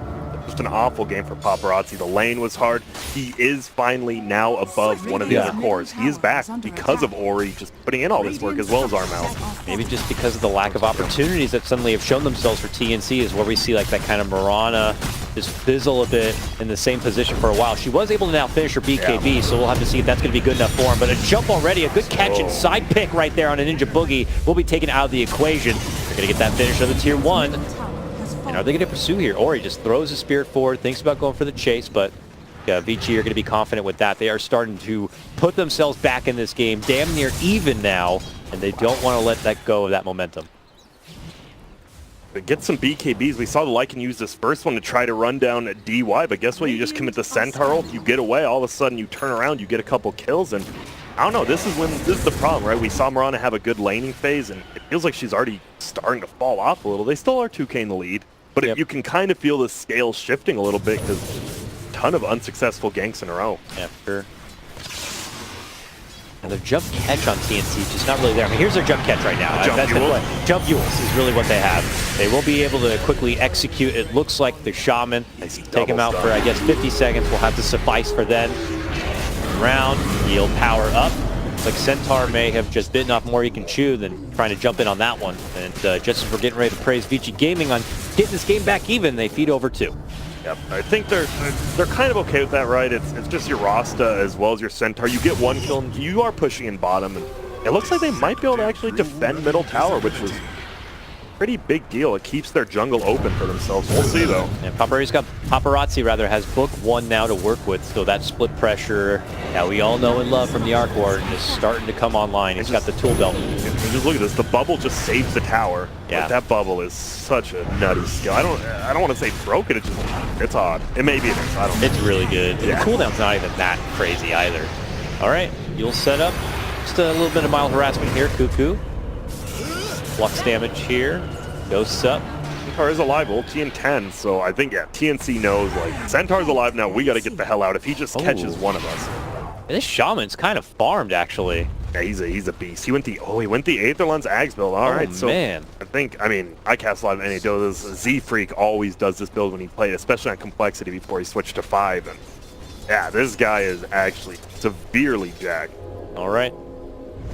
just an awful game for Paparazzi, the lane was hard. He is finally now above one of the other cores. He is back because of Ori just putting in all this work as well as Armel. Maybe just because of the lack of opportunities that suddenly have shown themselves for TNC is where we see like that kind of Mirana just fizzle a bit in the same position for a while. She was able to now finish her BKB, so we'll have to see if that's going to be good enough for him. But a jump already, a good catch and side pick right there on a Ninja Boogie will be taken out of the equation. They're going to get that finish of the tier 1. And are they going to pursue here? Ori just throws his spirit forward, thinks about going for the chase, but Vici are going to be confident with that. They are starting to put themselves back in this game, damn near even now, and they don't want to let that go of that momentum. Get some BKBs. We saw the Lycan use this first one to try to run down DY, but guess what? You just commit the Centaur ult, you get away, all of a sudden you turn around, you get a couple kills, and I don't know, this is the problem, right? We saw Mirana have a good laning phase, and it feels like she's already starting to fall off a little. They still are 2k in the lead, but you can kind of feel the scale shifting a little bit because a ton of unsuccessful ganks in a row. Yeah, sure. And their jump catch on TNC is just not really there. I mean, here's their jump catch right now. Jump Yules is really what they have. They will be able to quickly execute. It looks like the Shaman, take him out for, I guess, 50 seconds will have to suffice for then. Round, yield power up. Looks like Centaur may have just bitten off more he can chew than trying to jump in on that one. And just as we're getting ready to praise Vici Gaming on getting this game back even, they feed over 2. Yep, I think they're kind of okay with that, right? It's just your Rasta as well as your Centaur. You get 1 kill, and you are pushing in bottom, and it looks like they might be able to actually defend middle tower, which was a pretty big deal. It keeps their jungle open for themselves. We'll see, though. Yeah, Paparazzi has book 1 now to work with, so that split pressure that we all know and love from the Arc Warden is starting to come online. He's got the tool belt. Just look at this. The bubble just saves the tower. Yeah. Like, that bubble is such a nutty skill. I don't want to say broken. It's odd. It may be. I don't know. It's really good. Yeah. The cooldown's not even that crazy either. All right, you'll set up. Just a little bit of mild harassment here, Cuckoo. Flux damage here. Ghosts up. Centaur is alive, ulti in 10, so I think, TNC knows, like, Centaur's alive now, we gotta get the hell out if he just catches one of us. And this Shaman's kind of farmed, actually. Yeah, he's a beast. He went the Aetherlun's Axe build. All right, so man. I cast a lot of NA Dotas. Z Freak always does this build when he played, especially on complexity before he switched to 5. And yeah, this guy is actually severely jacked. All right.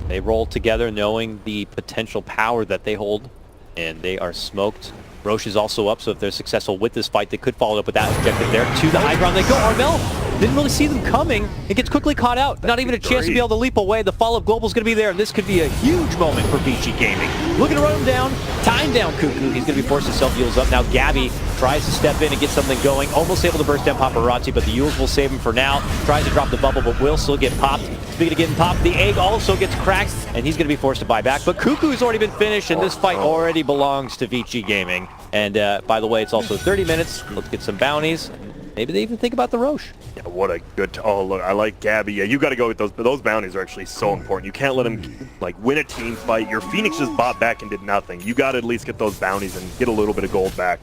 They roll together knowing the potential power that they hold, and they are smoked. Roche is also up, so if they're successful with this fight, they could follow up with that objective there. To the high ground they go. Armel didn't really see them coming. It gets quickly caught out. Not even a chance to be able to leap away. The follow-up global is going to be there, and this could be a huge moment for Vici Gaming. Looking to run him down. Time down Cuckoo. He's going to be forced to self-heals up. Now Gabby tries to step in and get something going. Almost able to burst down Paparazzi, but the Yules will save him for now. Tries to drop the bubble, but will still get popped. Speaking of getting popped, the egg also gets cracked, and he's going to be forced to buy back. But Cuckoo's already been finished, and this fight already belongs to Vici Gaming. And by the way, it's also 30 minutes. Let's get some bounties. Maybe they even think about the Roche. Yeah, what a good... Oh, look, I like Gabby. Yeah, you got to go with those. Those bounties are actually so important. You can't let him, like, win a team fight. Your Phoenix just bought back and did nothing. You got to at least get those bounties and get a little bit of gold back.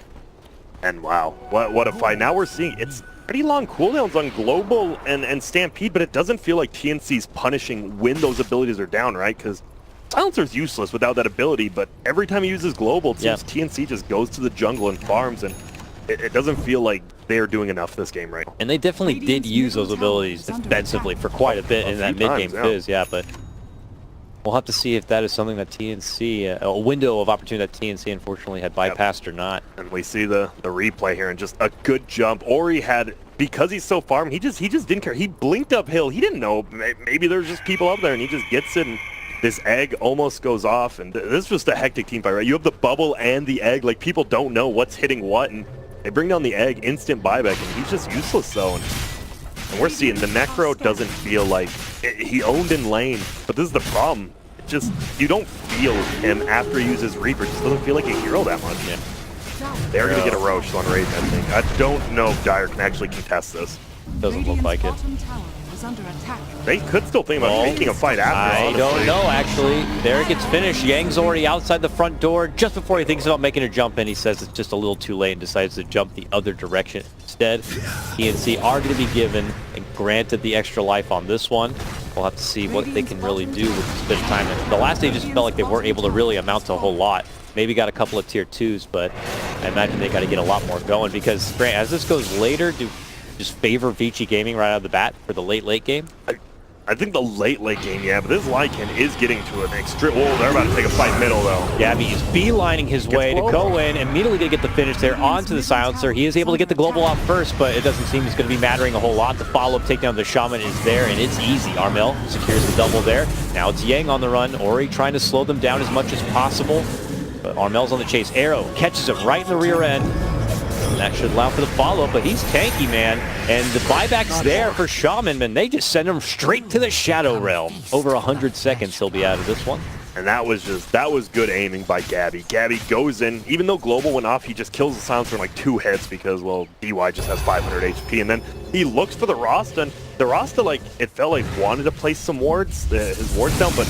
And wow, what a fight. Now we're seeing... It's pretty long cooldowns on Global and Stampede, but it doesn't feel like TNC's punishing when those abilities are down, right? Because Silencer's useless without that ability, but every time he uses Global, it seems TNC just goes to the jungle and farms, and it doesn't feel like they're doing enough this game right now. And they definitely did use those abilities defensively for quite a bit in that mid-game phase, but we'll have to see if that is something that TNC, a window of opportunity that TNC unfortunately had bypassed or not. And we see the replay here, and just a good jump. Ori had, because he's so farm, he just didn't care. He blinked uphill. He didn't know. Maybe there's just people up there, and he just gets it, and this egg almost goes off, and this is just a hectic team fight, right? You have the bubble and the egg. Like, people don't know what's hitting what, and they bring down the egg, instant buyback, and he's just useless, though. And we're seeing the Necro doesn't feel like he owned in lane, but this is the problem. It just, you don't feel him after he uses Reaper. It just doesn't feel like a hero that much. They're going to get a Roche on Rage, I think. I don't know if Dire can actually contest this. Doesn't look like it. They could still think about making a fight after. I don't know, actually. There it gets finished. Yang's already outside the front door. Just before he thinks about making a jump in, he says it's just a little too late and decides to jump the other direction instead. TNC are going to be given and granted the extra life on this one. We'll have to see what they can really do with this bit of time. And the last day just felt like they weren't able to really amount to a whole lot. Maybe got a couple of tier 2s, but I imagine they got to get a lot more going because, Grant, as this goes later, do just favor Vici Gaming right out of the bat for the late game? I think the late game, yeah, but this Lycan is getting to an extreme... Oh, they're about to take a fight middle, though. Gabby is beelining his way to go in, immediately going to get the finish there onto the Silencer. He is able to get the global off first, but it doesn't seem it's going to be mattering a whole lot. The follow-up takedown of the Shaman is there, and it's easy. Armel secures the double there. Now it's Yang on the run. Ori trying to slow them down as much as possible, but Armel's on the chase. Arrow catches him right in the rear end. And that should allow for the follow-up, but he's tanky, man. And the buyback's there for Shaman, man. They just send him straight to the Shadow Realm. Over 100 seconds he'll be out of this one. And that was good aiming by Gabby. Gabby goes in, even though Global went off, he just kills the Silencer in like 2 hits because, well, DY just has 500 HP. And then he looks for the Rasta, and the Rasta, like, it felt like wanted to place some wards, his wards down, but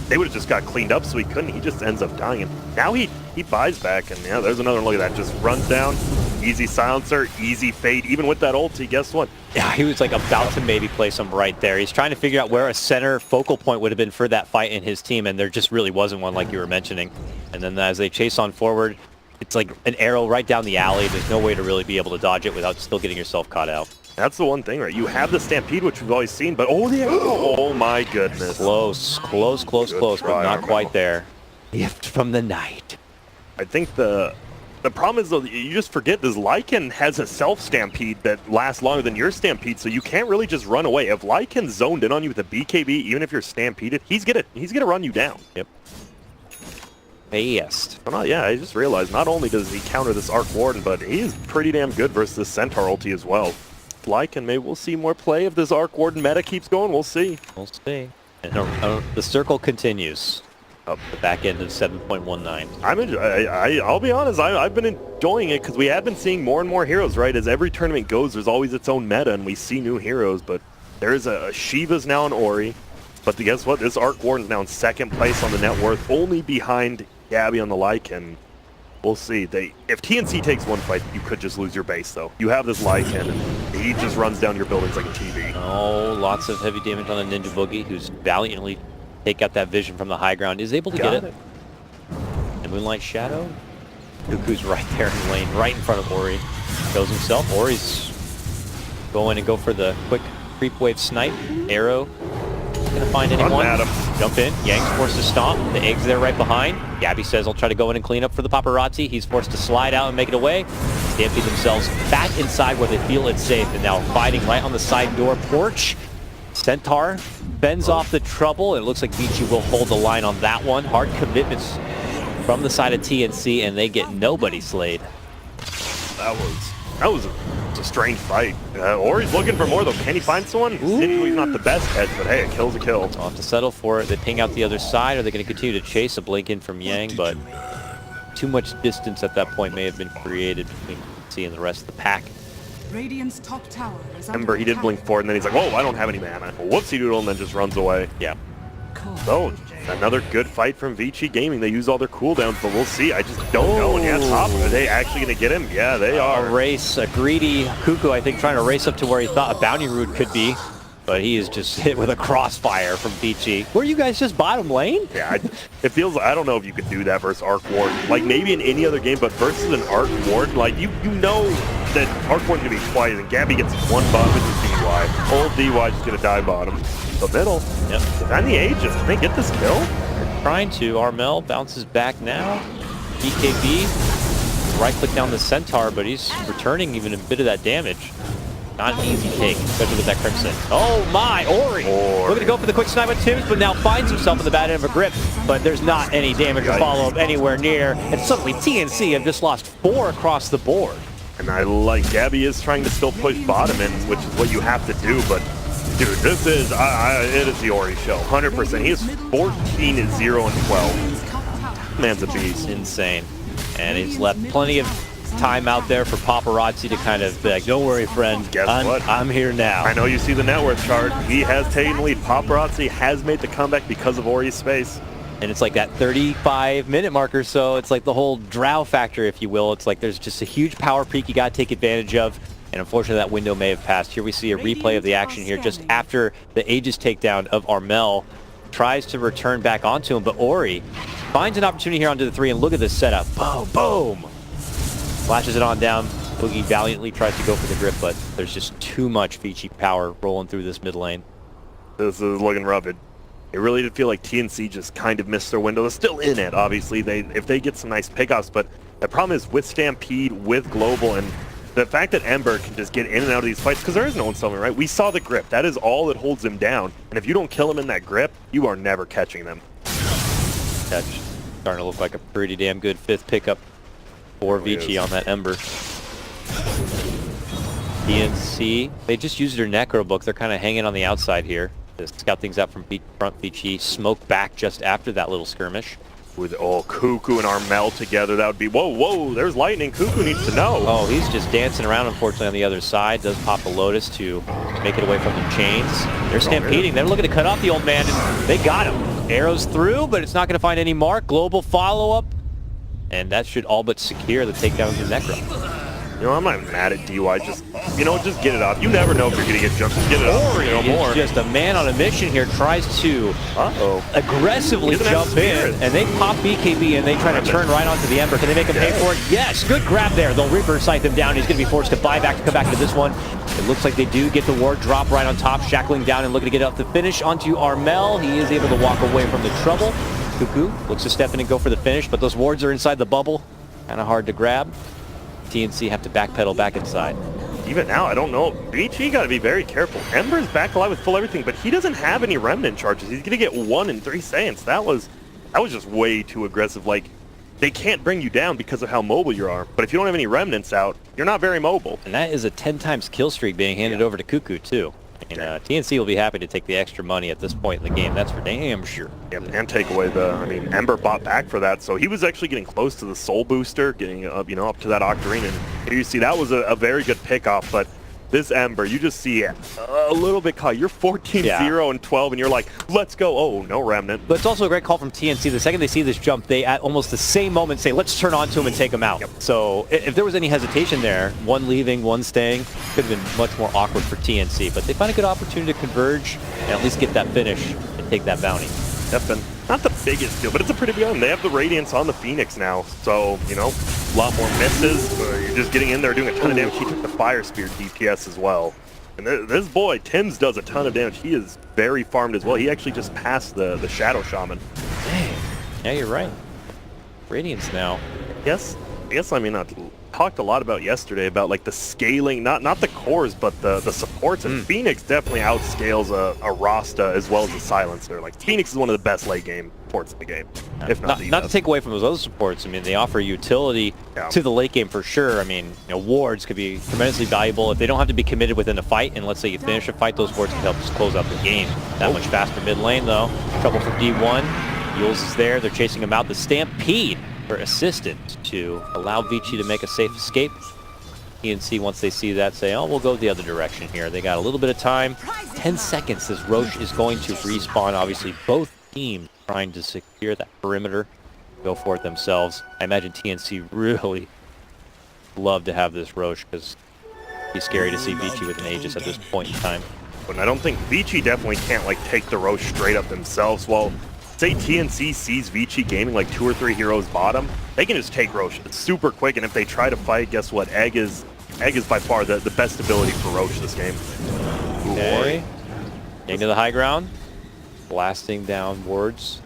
they would have just got cleaned up, so he couldn't. He just ends up dying. And now he buys back, and yeah, there's another look at that. Just runs down, easy Silencer, easy fade. Even with that ulti, guess what? Yeah, he was like about to maybe place him right there. He's trying to figure out where a center focal point would have been for that fight in his team, and there just really wasn't one like you were mentioning. And then as they chase on forward, it's like an arrow right down the alley. There's no way to really be able to dodge it without still getting yourself caught out. That's the one thing, right? You have the Stampede, which we've always seen, but oh my goodness. Close, but not quite there. Gift from the night. I think the problem is, though, you just forget this Lycan has a self-Stampede that lasts longer than your Stampede, so you can't really just run away. If Lycan's zoned in on you with a BKB, even if you're Stampeded, he's gonna run you down. Yep. Fast. Oh, yeah, I just realized not only does he counter this Arc Warden, but he is pretty damn good versus this Centaur ulti as well. Lycan, maybe we'll see more play if this Arc Warden meta keeps going. We'll see. We'll see. And the circle continues. Up the back end of 7.19. I'll be honest, I've been enjoying it because we have been seeing more and more heroes, right? As every tournament goes, there's always its own meta, and we see new heroes, but there's a Shiva's now an Ori. But guess what? This Arc Warden's now in 2nd place on the net worth, only behind Gabby on the Lycan. We'll see. If TNC takes one fight, you could just lose your base, though. You have this Lycan, and he just runs down your buildings like a TV. Oh, lots of heavy damage on the Ninja Boogie, who's valiantly take out that vision from the high ground. Is able to get it. And Moonlight Shadow. Cuckoo's right there in the lane, right in front of Ori. Shows himself. Ori's going and go for the quick creep wave snipe. Arrow. Gonna find anyone. Jump in. Yang's forced to stomp. The egg's there right behind. Gabby says I'll try to go in and clean up for the paparazzi. He's forced to slide out and make it away. Stampede themselves back inside where they feel it's safe, and now fighting right on the side door porch. Centaur fends off the trouble. It looks like Vici will hold the line on that one. Hard commitments from the side of TNC, and they get nobody slayed. That was a strange fight. Ori's looking for more though. Can he find someone? He's not the best hedge, but hey, a kill's a kill. I'll have to settle for it. They ping out the other side. Are they going to continue to chase a blink in from Yang? But too much distance at that point may have been created between TNC and the rest of the pack. Radiant's top tower is under Ember, he did attack. blink forward, and then he's like, whoa, I don't have any mana. Whoopsie doodle, and then just runs away. Yeah. So, another good fight from Vici Gaming. They use all their cooldowns, but we'll see. I just don't know. And yeah, top, are they actually going to get him? Yeah, they are. A race, a greedy Cuckoo, I think, trying to race up to where he thought a bounty root could be. But he is just hit with a crossfire from Vici. Were you guys just bottom lane? Yeah, it feels, I don't know if you could do that versus Arc Ward. Like, maybe in any other game, but versus an Arc Ward, like, you know that Arc Ward's going to be twice, and Gabby gets one bottom into DY. Old DY's just going to die bottom. The middle. Yep. And the Aegis, can they get this kill? Trying to. Armel bounces back now. BKB, right-click down the Centaur, but he's returning even a bit of that damage. Not an easy take, especially with that Crimson. Oh my, Ori! Looking to go for the quick snipe with Tims, but now finds himself in the bad end of a grip. But there's not any damage or follow-up anywhere near. And suddenly TNC have just lost 4 across the board. And I like, Gabby is trying to still push bottom in, which is what you have to do, but dude, this is, it is the Ori show, 100%. He is 14-0-12. Man's a beast. Insane. And he's left plenty of time out there for paparazzi to kind of be like, don't worry, friend. Guess what? I'm here now. I know you see the net worth chart. He has taken the lead. Paparazzi has made the comeback because of Ori's space. And it's like that 35-minute marker, so it's like the whole drow factor, if you will. It's like there's just a huge power peak you got to take advantage of. And unfortunately, that window may have passed. Here we see a replay of the action here just after the Aegis takedown of Armel. Tries to return back onto him, but Ori finds an opportunity here onto the 3, and look at this setup. Boom, boom. Flashes it on down. Boogie valiantly tries to go for the grip, but there's just too much Vici power rolling through this mid lane. This is looking rough. It really did feel like TNC just kind of missed their window. They're still in it, obviously, if they get some nice pickoffs, but the problem is with Stampede, with Global, and the fact that Ember can just get in and out of these fights, because there is no one summoning, right? We saw the grip. That is all that holds him down. And if you don't kill him in that grip, you are never catching them. That's starting to look like a pretty damn good 5th pickup for Vici on that Ember. TNC, they just used their Necro book. They're kind of hanging on the outside here to scout things out from front. Vici smoke back just after that little skirmish. With Cuckoo and Armel together, that would be, whoa, there's lightning. Cuckoo needs to know. Oh, he's just dancing around, unfortunately, on the other side. Does pop a Lotus to make it away from the chains. They're stampeding. They're looking to cut off the old man, and they got him. Arrows through, but it's not going to find any mark. Global follow-up, and that should all but secure the takedown of the Necro. You know, I'm not mad at DY. Just get it off. You never know if you're going to get jumped. Just get it off. Ori is just a man on a mission here. Tries to aggressively jump in, and they pop BKB, and they try to turn right onto the Ember. Can they make him pay for it? Yes, good grab there. They'll Reaper sight them down. He's going to be forced to buy back to come back into this one. It looks like they do get the ward drop right on top, shackling down and looking to get up the finish onto Armel. He is able to walk away from the trouble. Cuckoo looks to step in and go for the finish, but those wards are inside the bubble. Kind of hard to grab. TNC have to backpedal back inside. Even now, I don't know. Vici got to be very careful. Ember's back alive with full everything, but he doesn't have any remnant charges. He's going to get 1 in 3 seconds. That was just way too aggressive. Like, they can't bring you down because of how mobile you are. But if you don't have any remnants out, you're not very mobile. And that is a 10 times kill streak being handed over to Cuckoo, too. And TNC will be happy to take the extra money at this point in the game. That's for damn sure. Yep, and take away Ember bought back for that, so he was actually getting close to the soul booster, getting up to that Octarine, and here you see that was a very good pickoff. But this Ember, you just see a little bit caught. You're 14-0-12, and you're like, let's go. Oh, no remnant. But it's also a great call from TNC. The second they see this jump, they at almost the same moment say, let's turn on to him and take him out. Yep. So if there was any hesitation there, one leaving, one staying, could have been much more awkward for TNC. But they find a good opportunity to converge and at least get that finish and take that bounty. Definitely not the biggest deal, but it's a pretty big one. They have the Radiance on the Phoenix now, so, you know, a lot more misses. You're just getting in there doing a ton of damage. He took the Fire Spear DPS as well. And this boy, Tim's, does a ton of damage. He is very farmed as well. He actually just passed the Shadow Shaman. Dang. Yeah, you're right. Radiance now. Yes. I mean, I talked a lot about yesterday about like the scaling, not the cores, but the supports. And Phoenix definitely outscales a Rasta as well as a Silencer. Like Phoenix is one of the best late game supports in the game, if not the Not to best. take away from those other supports. I mean, they offer utility to the late game for sure. I mean, you know, wards could be tremendously valuable if they don't have to be committed within a fight. And let's say you finish a fight, those wards can help just close out the game. That much faster mid lane though. Trouble for D1. Yules is there. They're chasing him out. The Stampede for assistance to allow Vici to make a safe escape. TNC, once they see that, say, oh, we'll go the other direction here. They got a little bit of time. 10 seconds as Roche is going to respawn. Obviously, both teams trying to secure that perimeter. Go for it themselves. I imagine TNC really love to have this Roche because it'd be scary to see Vici with an Aegis at this point in time. And I don't think Vici definitely can't like take the Roche straight up themselves. Well, say TNC sees Vici gaming like 2 or 3 heroes bottom, they can just take Roche. It's super quick, and if they try to fight, guess what? Egg is by far the best ability for Roche this game. Okay. Getting to the high ground. Blasting down wards.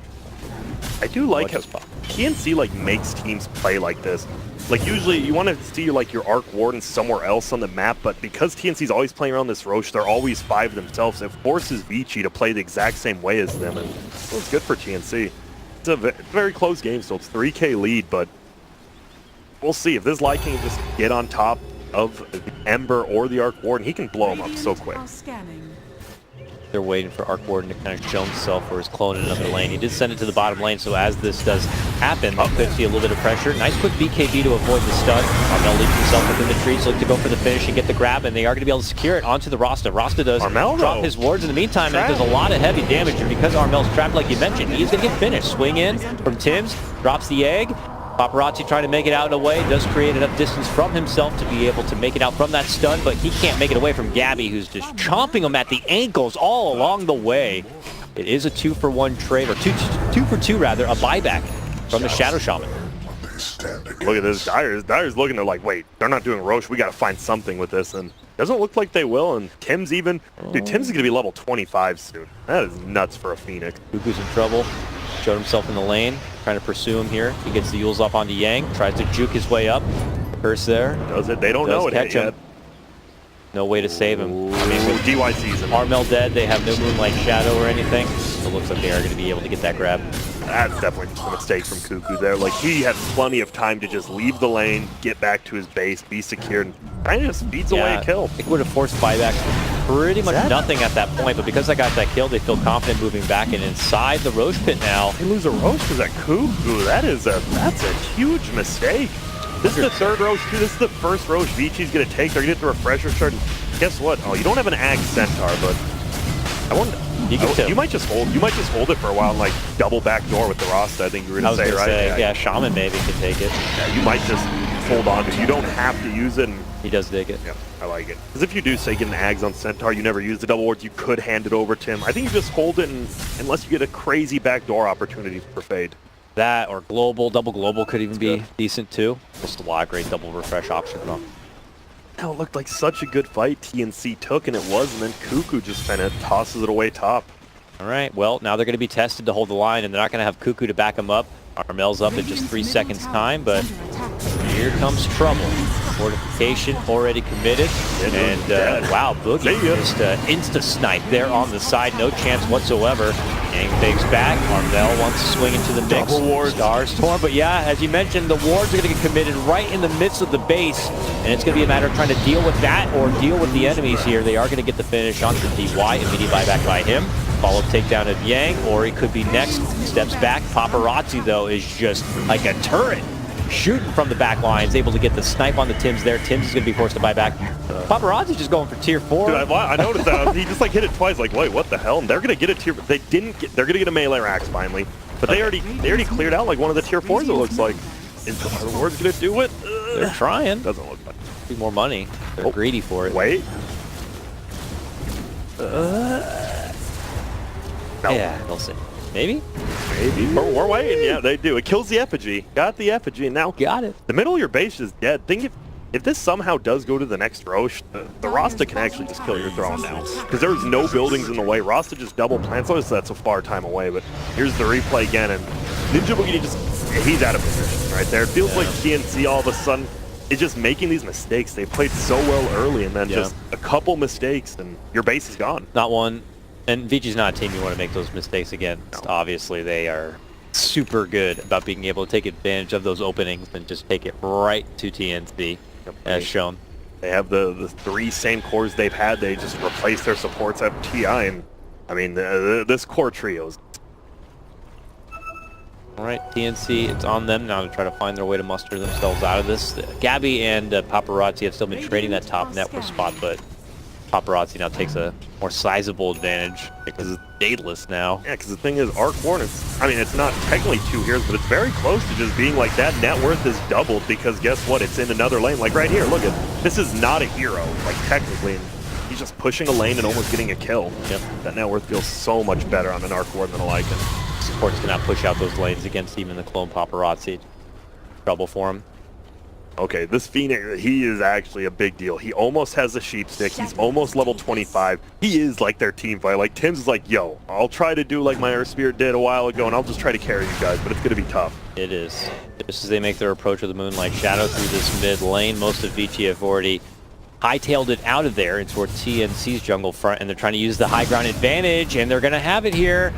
I do like how TNC like makes teams play like this. Like usually you want to see like your Arc Warden somewhere else on the map, but because TNC's always playing around this Roche, they're always 5 themselves. It forces Vici to play the exact same way as them, and it's good for TNC. It's a very close game, so it's 3K lead, but we'll see. If this Lycan can just get on top of the Ember or the Arc Warden, he can blow him up so quick. They're waiting for Arc Warden to kind of show himself or his clone in another lane. He did send it to the bottom lane, so as this does happen, they could see a little bit of pressure. Nice quick BKB to avoid the stun. Armel leaves himself within the trees, look to go for the finish and get the grab, and they are going to be able to secure it onto the Rasta. Rasta does drop his wards in the meantime, and it does a lot of heavy damage. And because Armel's trapped, like you mentioned, he's going to get finished. Swing in from Tim's, drops the egg. Paparazzi trying to make it out and away, does create enough distance from himself to be able to make it out from that stun, but he can't make it away from Gabby, who's just chomping him at the ankles all along the way. It is a 2-for-1 trade, or two for two rather, a buyback from the Shadow Shaman. Look at this, Dyer's looking, they're like, wait, they're not doing Roche, we got to find something with this, and doesn't look like they will, and Tim's even, dude, Tim's going to be level 25 soon. That is nuts for a Phoenix. Cuckoo's in trouble. Showed himself in the lane, trying to pursue him here. He gets the Yules up onto Yang, tries to juke his way up. Curse there. Does it? They don't know it catch him. yet. No way to save him. I mean, with DY season. Armel dead, they have no Moonlight Shadow or anything. So it looks like they are going to be able to get that grab. That's definitely just a mistake from Cuckoo there. Like, he had plenty of time to just leave the lane, get back to his base, be secured, and kind of just beats away a kill. It would have forced buybacks pretty much nothing at that point, but because I got that kill, they feel confident moving back and inside the Roche pit now. They lose a Roche because that Cuckoo. That's a huge mistake. This is the third Roche too. This is the first Roche Vici's gonna take. They're gonna get the refresher shard. And guess what? Oh, you don't have an Ag Centaur, but I wonder. You might just hold it for a while and like double backdoor with the Rasta. I think you were gonna say, right? Yeah, Shaman maybe can take it. Yeah, you might just hold on to it. You don't have to use it. And he does dig it. Yeah, I like it. Because if you do say get an Ags on Centaur, you never use the double wards, you could hand it over to him. I think you just hold it unless you get a crazy backdoor opportunity for fade. That or global, double global could even be decent too. Just a lot of great double refresh option though. Now it looked like such a good fight TNC took, and it was, and then Cuckoo just kind of tosses it away top. All right, well, now they're going to be tested to hold the line, and they're not going to have Cuckoo to back them up. Armel's up at just 3 seconds time, but here comes trouble. Fortification already committed, and wow, Boogie just insta-snipe there on the side, no chance whatsoever. Yang fakes back, Armel wants to swing into the mix. Double ward. Star Storm, but yeah, as you mentioned, the wards are going to get committed right in the midst of the base, and it's going to be a matter of trying to deal with that or deal with the enemies here. They are going to get the finish onto DY, immediate buyback by him. Follow takedown of Yang, or he could be next. Steps back. Paparazzi, though, is just like a turret. Shooting from the back lines, able to get the snipe on the Tims there. Tims is going to be forced to buy back. Paparazzi's just going for tier 4. Dude, I noticed that. He just like hit it twice. Like, wait, what the hell? And they're going to get a tier. They didn't get. They're going to get a melee axe finally, but they already cleared out like one of the tier 4s. It looks like. Are the wards going to do it? They're trying. Doesn't look like. Be more money. They're greedy for it. Wait. No. Yeah, they'll see. Maybe? Maybe. We're waiting. Yeah, they do. It kills the effigy. Got the effigy, and now Got it. the middle of your base is dead. Think if this somehow does go to the next Roche, the Rasta can actually just kill your throne now. Because there's no buildings in the way. Rasta just double plants. Obviously, that's a far time away, but here's the replay again, and Ninja Boogie he's out of position right there. It feels like TNC all of a sudden is just making these mistakes. They played so well early, and then just a couple mistakes, and your base is gone. Not one. And Vici's not a team you want to make those mistakes again. No. Obviously, they are super good about being able to take advantage of those openings and just take it right to TNC, as shown. They have the 3 same cores they've had. They just replace their supports at TI, and I mean, this core trio is... All right, TNC, it's on them now to try to find their way to muster themselves out of this. Gabby and Paparazzi have still been trading that top network spot, but Paparazzi now takes a more sizable advantage because it's dadeless now. Yeah, because the thing is, Arc Warren, I mean, it's not technically 2 heroes, but it's very close to just being like that net worth is doubled because guess what? It's in another lane. Like right here, look at this is not a hero, like technically. And he's just pushing a lane and almost getting a kill. Yep. That net worth feels so much better on an Arc Warren than a Lycan. Supports cannot push out those lanes against even the clone Paparazzi. Trouble for him. Okay, this Phoenix, he is actually a big deal. He almost has a sheep stick. He's almost level 25. He is like their team fight. Like Tim's is like, yo, I'll try to do like my Earth Spirit did a while ago, and I'll just try to carry you guys, but it's going to be tough. It is. Just as they make their approach of the Moonlight Shadow through this mid lane, most of Vici have already hightailed it out of there into TNC's jungle front, and they're trying to use the high ground advantage, and they're going to have it here.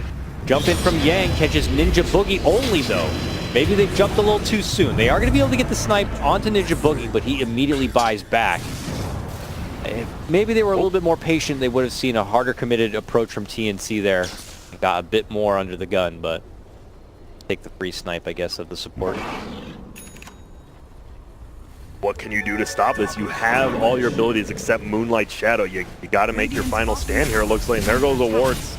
Jump in from Yang, catches Ninja Boogie only though. Maybe they jumped a little too soon. They are going to be able to get the snipe onto Ninja Boogie, but he immediately buys back. Maybe they were a little bit more patient. They would have seen a harder committed approach from TNC there. Got a bit more under the gun, but take the free snipe, I guess, of the support. What can you do to stop this? You have all your abilities except Moonlight Shadow. You got to make your final stand here, it looks like. And there goes Awards.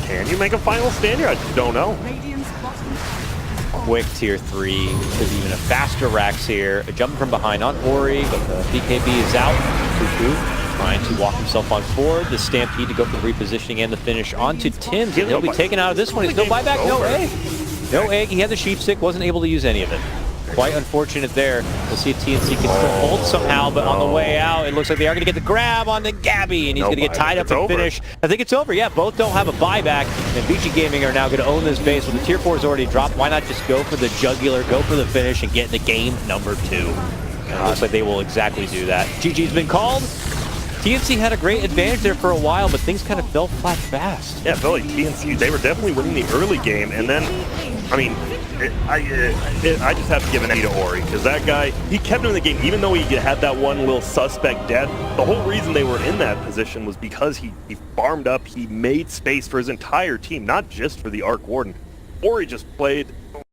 Can you make a final stand here? I don't know. Quick tier 3, could be even a faster Rax here. A jump from behind on Ori, but the BKB is out. Cuckoo trying to walk himself on forward. The Stampede to go for the repositioning and the finish onto Tim's. And he'll be taken out of this one. He's no buyback, no egg. No egg. He had the sheep stick, wasn't able to use any of it. Quite unfortunate there. We'll see if TNC can still hold somehow, but on the way out, it looks like they are going to get the grab on the Gabby, and he's going to get tied up and finish. I think it's over. Yeah, both don't have a buyback, and Vici Gaming are now going to own this base. When the tier 4 is already dropped, why not just go for the jugular, go for the finish, and get into game number 2? And it looks like they will exactly do that. GG's been called. TNC had a great advantage there for a while, but things kind of fell flat fast. Yeah, I felt like TNC, they were definitely winning the early game, and then, I mean, I just have to give an A to Ori, because that guy, he kept him in the game, even though he had that one little suspect death. The whole reason they were in that position was because he farmed up, he made space for his entire team, not just for the Arc Warden. Ori just played